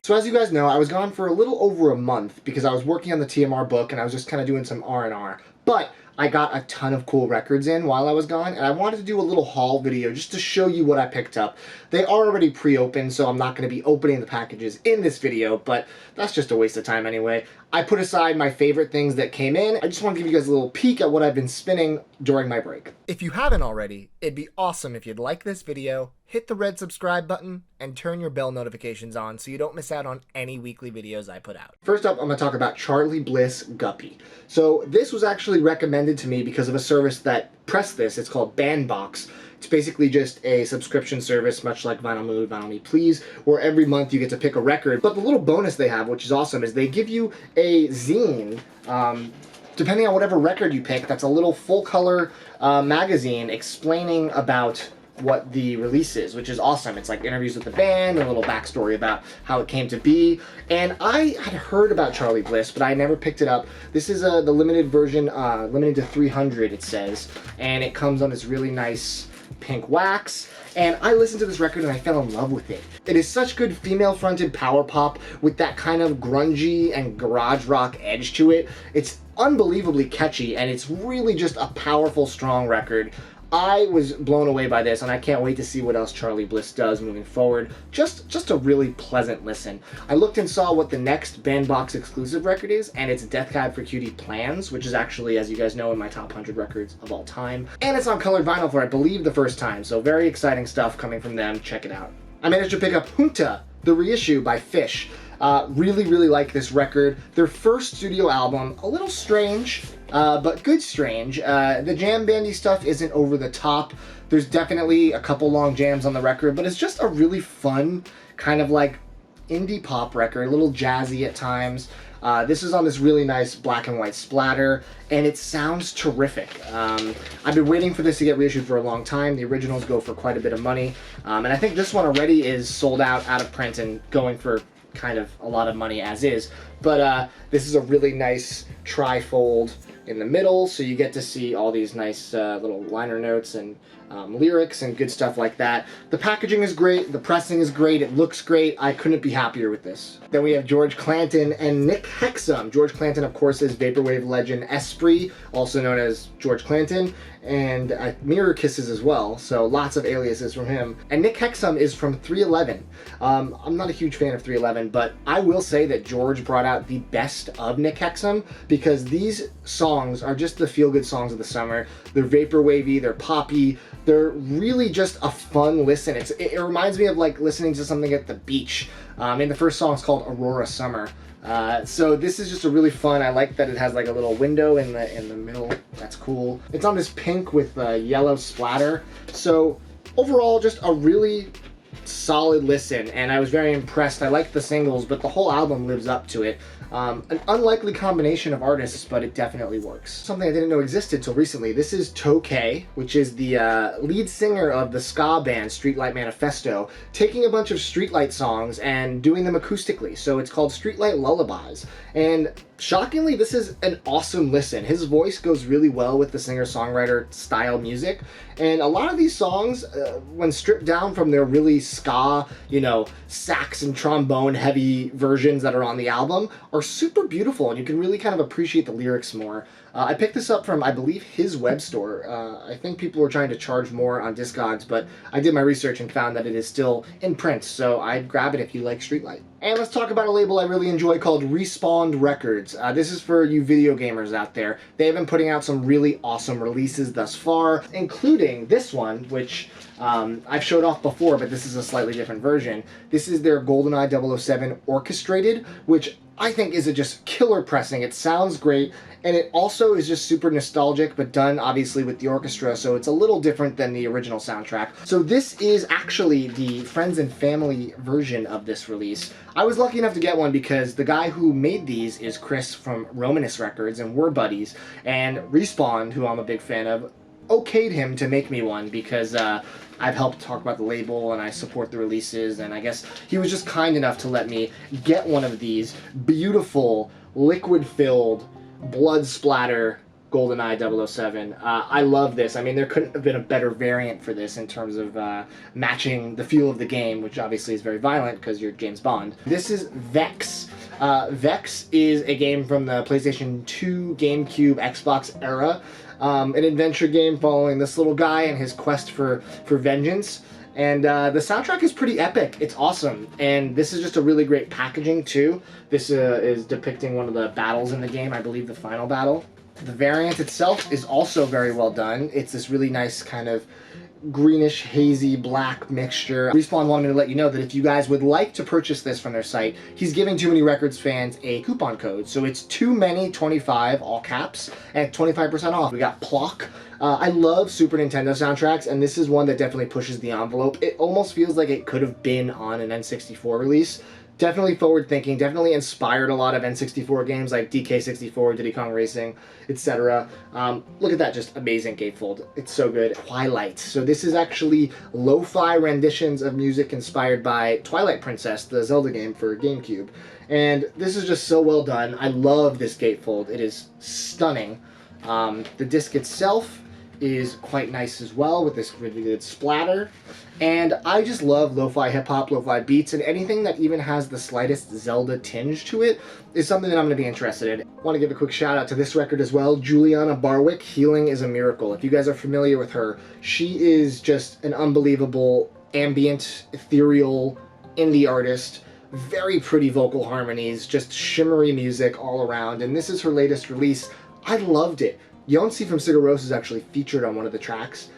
So as you guys know, I was gone for a little over a month because I was working on the TMR book and I was just kind of doing some R&R. But I got a ton of cool records in while I was gone, and I wanted to do a little haul video just to show you what I picked up. They are already pre-opened, so I'm not going to be opening the packages in this video, but that's just a waste of time anyway. I put aside my favorite things that came in. I just want to give you guys a little peek at what I've been spinning during my break. If you haven't already, it'd be awesome if you'd like this video, hit the red subscribe button, and turn your bell notifications on so you don't miss out on any weekly videos I put out. First up, I'm going to talk about Charlie Bliss Guppy. So this was actually recommended to me because of a service that pressed this. It's called Bandbox. It's basically just a subscription service, much like Vinyl Mood, Vinyl Me Please, where every month you get to pick a record. But the little bonus they have, which is awesome, is they give you a zine, depending on whatever record you pick, that's a little full-color magazine explaining about what the release is, which is awesome. It's like interviews with the band, a little backstory about how it came to be. And I had heard about Charlie Bliss, but I never picked it up. This is the limited version, limited to 300 it says, and it comes on this really nice pink wax. And I listened to this record and I fell in love with it. It is such good female-fronted power pop with that kind of grungy and garage rock edge to it. It's unbelievably catchy, and it's really just a powerful, strong record. I was blown away by this, and I can't wait to see what else Charlie Bliss does moving forward. Just a really pleasant listen. I looked and saw what the next Bandbox exclusive record is, and it's Death Cab for Cutie Plans, which is actually, as you guys know, in my top 100 records of all time. And it's on colored vinyl for, I believe, the first time, so very exciting stuff coming from them. Check it out. I managed to pick up Junta, the reissue by Fish. Really like this record. Their first studio album, a little strange, but good strange. The jam bandy stuff isn't over the top. There's definitely a couple long jams on the record, but it's just a really fun, kind of like indie pop record, a little jazzy at times. This is on this really nice black and white splatter, and it sounds terrific. I've been waiting for this to get reissued for a long time. The originals go for quite a bit of money, and I think this one already is sold out of print, and going for kind of a lot of money as is. But this is a really nice trifold in the middle, so you get to see all these nice little liner notes and lyrics and good stuff like that. The packaging is great, the pressing is great, it looks great. I couldn't be happier with this. Then we have George Clanton and Nick Hexum. George Clanton, of course, is vaporwave legend Esprit, also known as George Clanton, and Mirror Kisses as well, so lots of aliases from him. And Nick Hexum is from 311. I'm not a huge fan of 311, but I will say that George brought out the best of Nick Hexum, because these songs are just the feel-good songs of the summer. They're vaporwavy, they're poppy, they're really just a fun listen. It reminds me of like listening to something at the beach. And the first song is called Aurora Summer. So this is just a really fun. I like that it has like a little window in the middle. That's cool. It's on this pink with yellow splatter. So overall, just a really solid listen, and I was very impressed. I liked the singles, but the whole album lives up to it. An unlikely combination of artists, but it definitely works. Something I didn't know existed till recently. This is Tokay, which is the lead singer of the ska band Streetlight Manifesto, taking a bunch of Streetlight songs and doing them acoustically. So it's called Streetlight Lullabies. And shockingly, this is an awesome listen. His voice goes really well with the singer-songwriter style music. And a lot of these songs, when stripped down from their really ska, sax and trombone heavy versions that are on the album, are super beautiful, and you can really kind of appreciate the lyrics more. I picked this up from, I believe, his web store. I think people were trying to charge more on Discogs, but I did my research and found that it is still in print, so I'd grab it if you like Streetlight. And let's talk about a label I really enjoy called Respawned Records. This is for you video gamers out there. They have been putting out some really awesome releases thus far, including this one, which I've showed off before, but this is a slightly different version. This is their GoldenEye 007 Orchestrated, which I think is a just killer pressing. It sounds great, and it also is just super nostalgic, but done obviously with the orchestra, so it's a little different than the original soundtrack. So this is actually the friends and family version of this release. I was lucky enough to get one because the guy who made these is Chris from Romanus Records, and we're buddies, and Respawned, who I'm a big fan of, okayed him to make me one because I've helped talk about the label and I support the releases, and I guess he was just kind enough to let me get one of these beautiful, liquid-filled, blood splatter GoldenEye 007. I love this. I mean, there couldn't have been a better variant for this in terms of matching the feel of the game, which obviously is very violent because you're James Bond. This is Vex. Vex is a game from the PlayStation 2, GameCube, Xbox era. An adventure game following this little guy and his quest for vengeance. And the soundtrack is pretty epic. It's awesome. And this is just a really great packaging, too. This is depicting one of the battles in the game, I believe the final battle. The variant itself is also very well done. It's this really nice kind of greenish, hazy, black mixture. Respawn wanted me to let you know that if you guys would like to purchase this from their site, he's giving Too Many Records fans a coupon code. So it's Too Many 25, all caps, and 25% off. We got Polk. I love Super Nintendo soundtracks, and this is one that definitely pushes the envelope. It almost feels like it could have been on an N64 release. Definitely forward-thinking, definitely inspired a lot of N64 games like DK64, Diddy Kong Racing, etc. Look at that, just amazing gatefold. It's so good. Twilight. So this is actually lo-fi renditions of music inspired by Twilight Princess, the Zelda game for GameCube. And this is just so well done. I love this gatefold. It is stunning. The disc itself is quite nice as well with this really good splatter. And I just love lo-fi hip-hop, lo-fi beats, and anything that even has the slightest Zelda tinge to it is something that I'm going to be interested in. I want to give a quick shout out to this record as well, Juliana Barwick, Healing is a Miracle. If you guys are familiar with her, she is just an unbelievable ambient, ethereal indie artist. Very pretty vocal harmonies, just shimmery music all around, and this is her latest release. I loved it. Yonsei from Sigur Rós is actually featured on one of the tracks.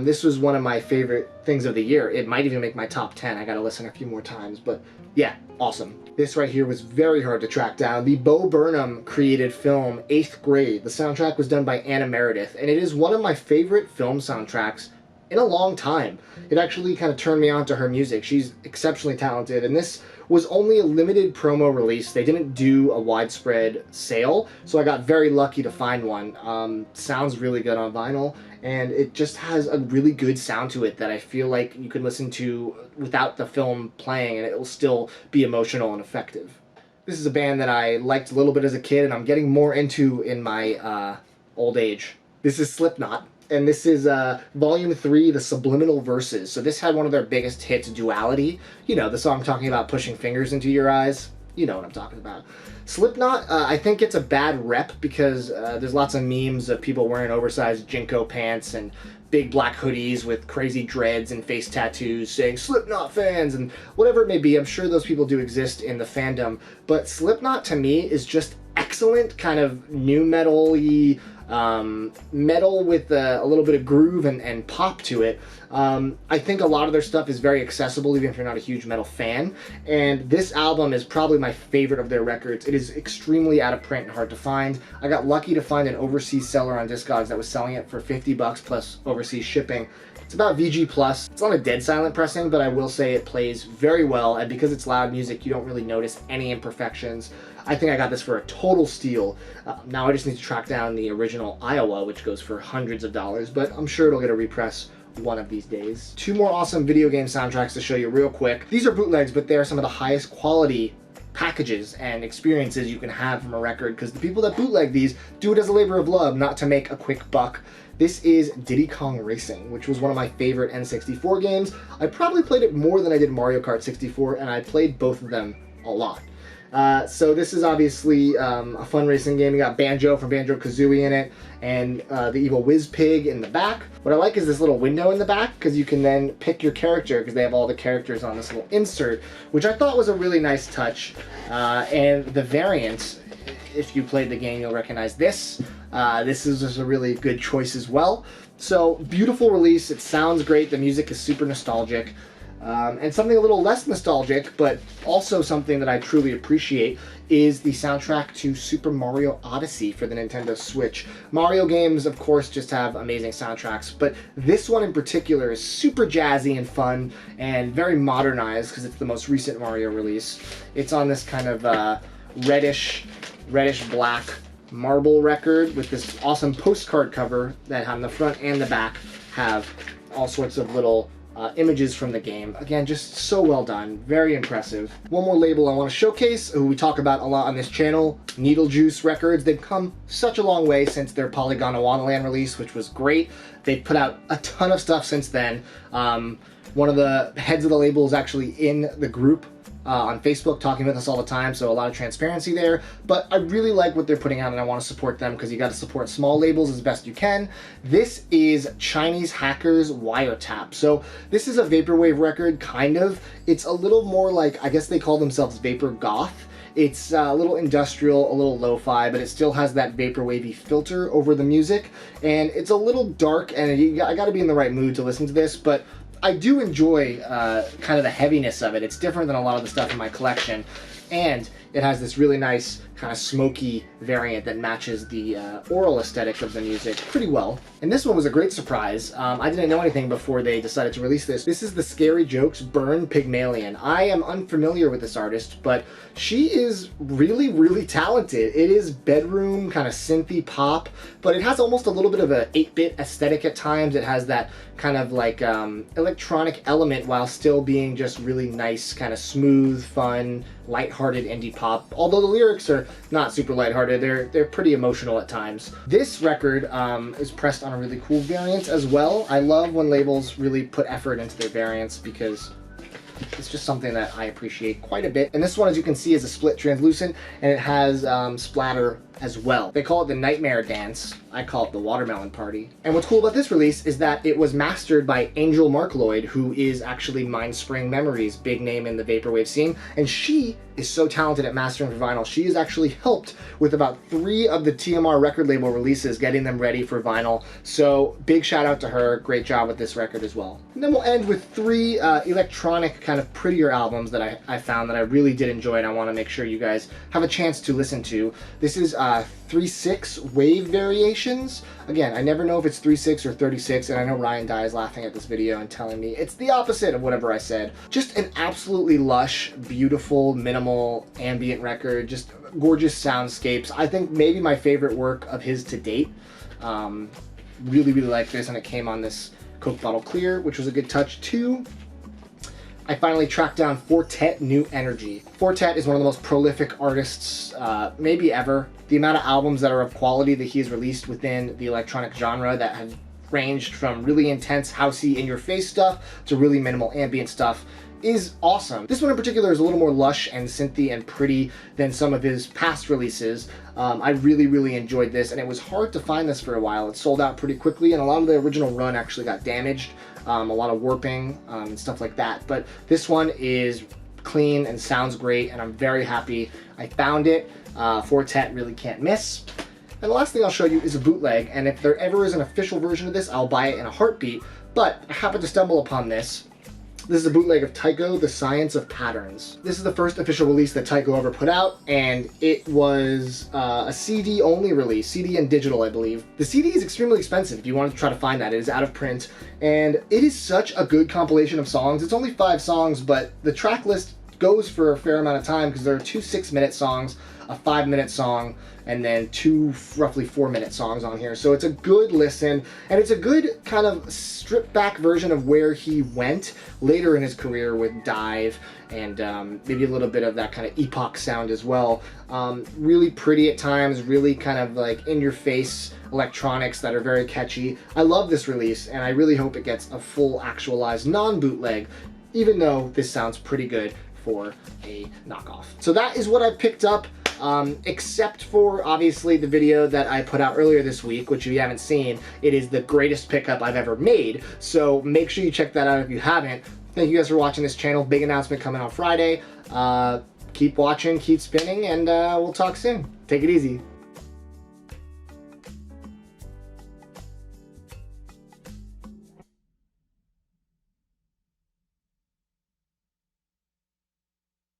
This was one of my favorite things of the year. It might even make my top 10. I gotta listen a few more times, but yeah, awesome. This right here was very hard to track down. The Bo Burnham created film 8th Grade. The soundtrack was done by Anna Meredith, and it is one of my favorite film soundtracks in a long time. It actually kind of turned me on to her music. She's exceptionally talented, and this was only a limited promo release. They didn't do a widespread sale, so I got very lucky to find one. Sounds really good on vinyl, and it just has a really good sound to it that I feel like you could listen to without the film playing, and it will still be emotional and effective. This is a band that I liked a little bit as a kid, and I'm getting more into in my old age. This is Slipknot. And this is Volume 3, The Subliminal Verses. So this had one of their biggest hits, Duality. You know, the song talking about pushing fingers into your eyes. You know what I'm talking about. Slipknot, I think it's a bad rep because there's lots of memes of people wearing oversized Jinko pants and big black hoodies with crazy dreads and face tattoos saying Slipknot fans and whatever it may be. I'm sure those people do exist in the fandom. But Slipknot, to me, is just excellent, kind of new metal-y, metal with a little bit of groove and pop to it. I think a lot of their stuff is very accessible even if you're not a huge metal fan, and this album is probably my favorite of their records. It is extremely out of print and hard to find. I got lucky to find an overseas seller on Discogs that was selling it for $50 plus overseas shipping. It's about VG+. It's not a dead silent pressing, but I will say it plays very well, and because it's loud music, you don't really notice any imperfections. I think I got this for a total steal. Now I just need to track down the original Iowa, which goes for hundreds of dollars, but I'm sure it'll get a repress one of these days. Two more awesome video game soundtracks to show you real quick. These are bootlegs, but they are some of the highest quality packages and experiences you can have from a record, because the people that bootleg these do it as a labor of love, not to make a quick buck. This is Diddy Kong Racing, which was one of my favorite N64 games. I probably played it more than I did Mario Kart 64, and I played both of them a lot. So this is obviously a fun racing game. You got Banjo from Banjo-Kazooie in it, and the evil Whiz Pig in the back. What I like is this little window in the back, because you can then pick your character, because they have all the characters on this little insert, which I thought was a really nice touch. And the variant, if you played the game, you'll recognize this. This is just a really good choice as well. So, beautiful release. It sounds great. The music is super nostalgic. And something a little less nostalgic, but also something that I truly appreciate, is the soundtrack to Super Mario Odyssey for the Nintendo Switch. Mario games, of course, just have amazing soundtracks, but this one in particular is super jazzy and fun and very modernized because it's the most recent Mario release. It's on this kind of reddish black marble record with this awesome postcard cover that on the front and the back have all sorts of little images from the game. Again, just so well done, very impressive. One more label I want to showcase, who we talk about a lot on this channel, Needlejuice Records. They've come such a long way since their Polygon Wonderland release, which was great. They've put out a ton of stuff since then. One of the heads of the label is actually in the group on Facebook talking with us all the time, so a lot of transparency there. But I really like what they're putting out and I want to support them because you got to support small labels as best you can. This is Chinese Hackers Wiretap. So this is a vaporwave record, kind of. It's a little more like, I guess they call themselves vapor goth. It's a little industrial, a little lo-fi, but it still has that vaporwavy filter over the music. And it's a little dark, and I gotta be in the right mood to listen to this, but I do enjoy kind of the heaviness of it. It's different than a lot of the stuff in my collection. And it has this really nice kind of smoky variant that matches the oral aesthetic of the music pretty well. And this one was a great surprise. I didn't know anything before they decided to release this. This is the Scary Jokes Burn Pygmalion. I am unfamiliar with this artist, but she is really, really talented. It is bedroom, kind of synthy pop, but it has almost a little bit of an 8-bit aesthetic at times. It has that kind of like electronic element while still being just really nice, kind of smooth, fun, lighthearted indie pop. Although the lyrics are not super lighthearted, they're pretty emotional at times. This record is pressed on a really cool variant as well. I love when labels really put effort into their variants because it's just something that I appreciate quite a bit. And this one, as you can see, is a split translucent, and it has splatter as well. They call it the Nightmare Dance. I call it the Watermelon Party. And what's cool about this release is that it was mastered by Angel Markloyd, who is actually Mindspring Memories, big name in the vaporwave scene, and she is so talented at mastering for vinyl. She has actually helped with about 3 of the TMR record label releases, getting them ready for vinyl. So big shout out to her. Great job with this record as well. And then we'll end with 3 electronic kind of prettier albums that I found that I really did enjoy, and I want to make sure you guys have a chance to listen to. This is 3/6 wave variations. Again, I never know if it's 3/6 or 36, and I know Ryan Dye is laughing at this video and telling me it's the opposite of whatever I said. Just an absolutely lush, beautiful, minimal ambient record, just gorgeous soundscapes. I think maybe my favorite work of his to date. Really, really like this, and it came on this Coke Bottle Clear, which was a good touch too. I finally tracked down Fortet New Energy. Fortet is one of the most prolific artists maybe ever. The amount of albums that are of quality that he's released within the electronic genre that have ranged from really intense housey in-your-face stuff to really minimal ambient stuff is awesome. This one in particular is a little more lush and synthy and pretty than some of his past releases. I really, really enjoyed this, and it was hard to find this for a while. It sold out pretty quickly, and a lot of the original run actually got damaged. A lot of warping and stuff like that. But this one is clean and sounds great, and I'm very happy I found it. Fortet really can't miss. And the last thing I'll show you is a bootleg, and if there ever is an official version of this, I'll buy it in a heartbeat. But I happened to stumble upon this. This is a bootleg of Tycho, The Science of Patterns. This is the first official release that Tycho ever put out, and it was a CD-only release, CD and digital, I believe. The CD is extremely expensive if you want to try to find that. It is out of print, and it is such a good compilation of songs. It's only 5 songs, but the track list goes for a fair amount of time because there are 2 6-minute songs, a 5-minute song, and then 2 roughly 4-minute songs on here. So it's a good listen, and it's a good kind of stripped back version of where he went later in his career with Dive and maybe a little bit of that kind of epoch sound as well. Really pretty at times, really kind of like in your face electronics that are very catchy. I love this release, and I really hope it gets a full actualized non-bootleg, even though this sounds pretty good for a knockoff. So that is what I picked up, except for obviously the video that I put out earlier this week, which if you haven't seen, it is the greatest pickup I've ever made. So make sure you check that out if you haven't. Thank you guys for watching this channel. Big announcement coming on Friday. Keep watching, keep spinning, and we'll talk soon. Take it easy.